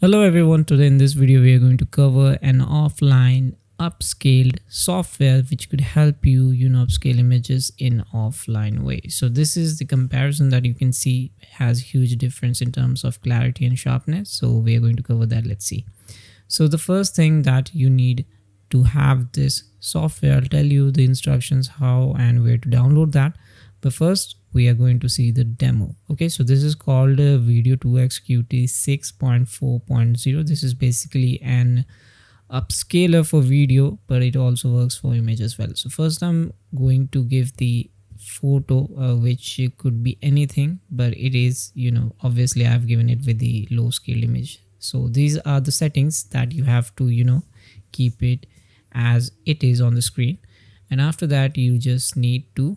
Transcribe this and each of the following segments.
Hello everyone, today in this video we are going to cover an offline upscaled software which could help you upscale images in offline way. So this is the comparison that you can see has huge difference in terms of clarity and sharpness. So we are going to cover that. Let's see. So the first thing that you need to have this software, I'll tell you the instructions how and where to download that. But first we are going to see the demo. Okay, so this is called Video 2x Qt 6.4.0. This is basically an upscaler for video, but it also works for image as well. So first I'm going to give the photo, which could be anything, but it is, obviously I've given it with the low scale image. So these are the settings that you have to, keep it as it is on the screen. And after that, you just need to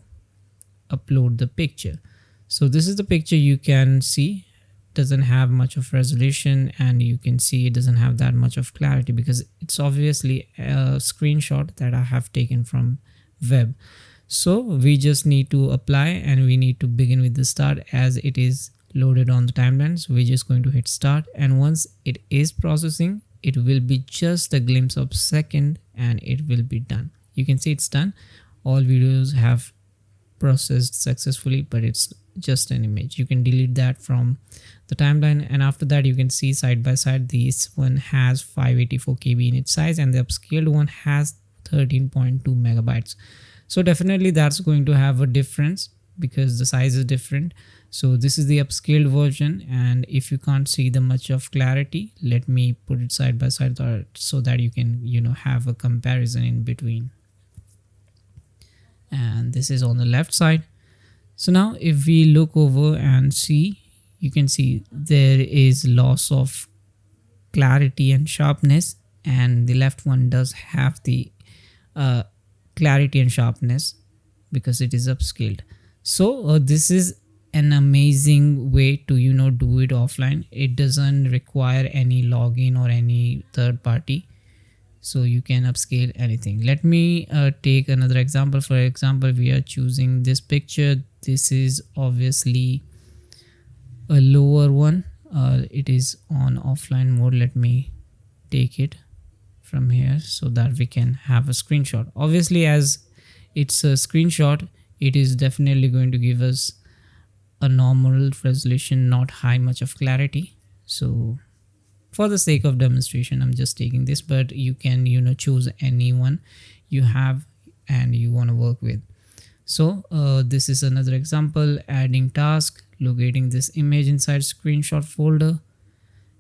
upload the picture. So this is the picture. You can see doesn't have much of resolution, and you can see it doesn't have that much of clarity because it's obviously a screenshot that I have taken from web. So we just need to apply, and we need to begin with the start as it is loaded on the timeline. So we're just going to hit start, and once it is processing, it will be just a glimpse of second and it will be done. You can see it's done. All videos have processed successfully, but it's just an image. You can delete that from the timeline, and after that you can see side by side this one has 584 KB in its size and the upscaled one has 13.2 megabytes. So definitely that's going to have a difference because the size is different. So this is the upscaled version, and if you can't see the much of clarity, let me put it side by side so that you can have a comparison in between. And this is on the left side. So now if we look over and see, you can see there is loss of clarity and sharpness, and the left one does have the clarity and sharpness because it is upscaled. So this is an amazing way to do it offline. It doesn't require any login or any third party. So you can upscale anything. Let me take another example. For example, we are choosing this picture. This is obviously a lower one. It is on offline mode. Let me take it from here so that we can have a screenshot. Obviously, as it's a screenshot, it is definitely going to give us a normal resolution, not high much of clarity. So for the sake of demonstration, I'm just taking this, but you can choose any one you have and you want to work with. So this is another example. Adding task, locating this image inside screenshot folder,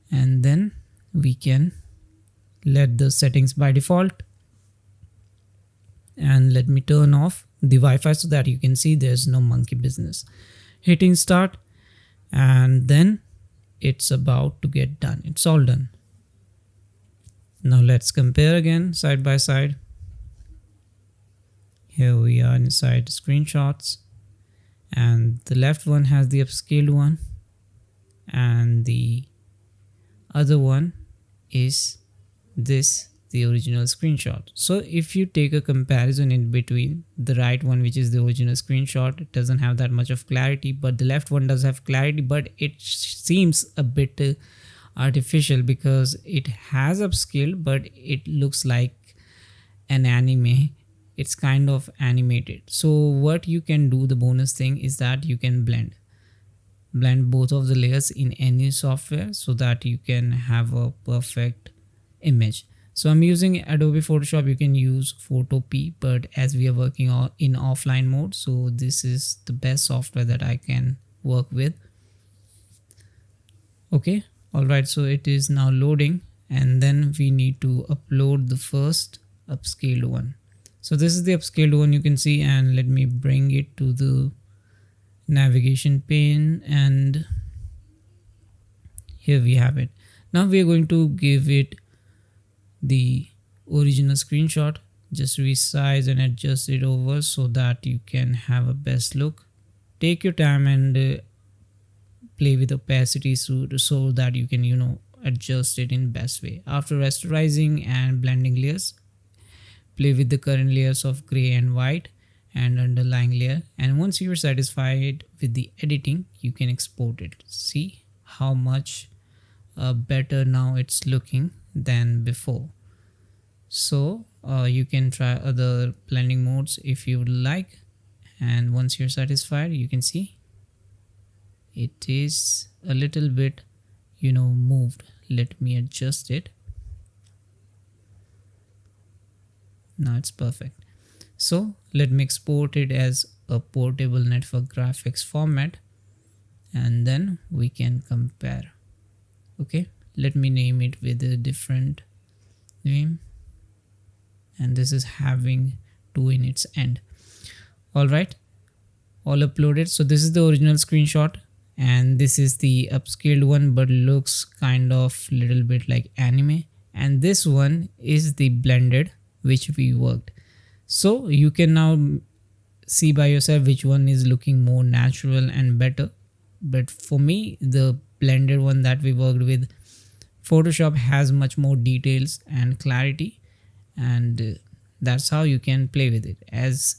and then we can let the settings by default, and let me turn off the Wi-Fi so that you can see there's no monkey business. Hitting start, and then it's about to get done. It's all done. Now let's compare again side by side. Here we are inside screenshots, and the left one has the upscaled one and the other one is this, the original screenshot. So if you take a comparison in between, the right one, which is the original screenshot, it doesn't have that much of clarity, but the left one does have clarity, but it seems a bit artificial because it has upscaled, but it looks like an anime. It's kind of animated. So what you can do, the bonus thing is that you can blend both of the layers in any software so that you can have a perfect image. So I'm using Adobe Photoshop. You can use Photopea, but as we are working in offline mode, so this is the best software that I can work with. Okay, all right, so it is now loading, and then we need to upload the first upscaled one. So this is the upscaled one, you can see, and let me bring it to the navigation pane, and here we have it. Now we are going to give it the original screenshot. Just resize and adjust it over so that you can have a best look. Take your time and play with opacity so that you can adjust it in best way. After rasterizing and blending layers, play with the current layers of gray and white and underlying layer, and once you're satisfied with the editing, you can export it. See how much better now it's looking than before. So you can try other blending modes if you would like, and once you're satisfied, you can see it is a little bit moved. Let me adjust it. Now it's perfect. So let me export it as a portable network graphics format, and then we can compare. Okay, let me name it with a different name, and this is having 2 in its end. All right, all uploaded. So this is the original screenshot, and this is the upscaled one, but looks kind of little bit like anime, and this one is the blended which we worked. So you can now see by yourself which one is looking more natural and better. But for me, the blended one that we worked with Photoshop has much more details and clarity, and that's how you can play with it as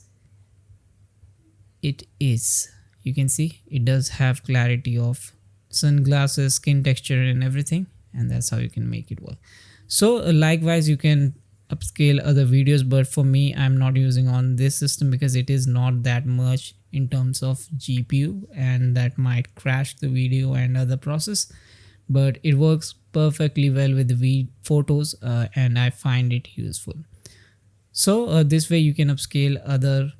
it is. You can see it does have clarity of sunglasses, skin texture and everything, and that's how you can make it work. So likewise, you can upscale other videos, but for me, I'm not using on this system because it is not that much in terms of GPU, and that might crash the video and other process, but it works perfectly well with the photos, and I find it useful. So this way you can upscale other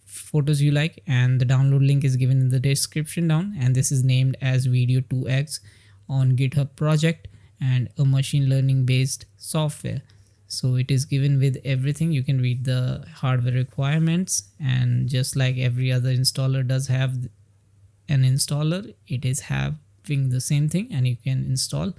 photos you like, and the download link is given in the description down, and this is named as Video 2x on GitHub project and a machine learning based software. So it is given with everything. You can read the hardware requirements, and just like every other installer does have an installer, it is having the same thing, and you can install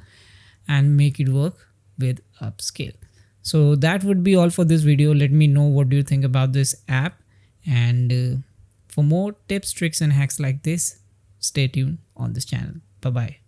and make it work with Upscale. So that would be all for this video. Let me know what do you think about this app, and for more tips, tricks and hacks like this, stay tuned on this channel. Bye bye.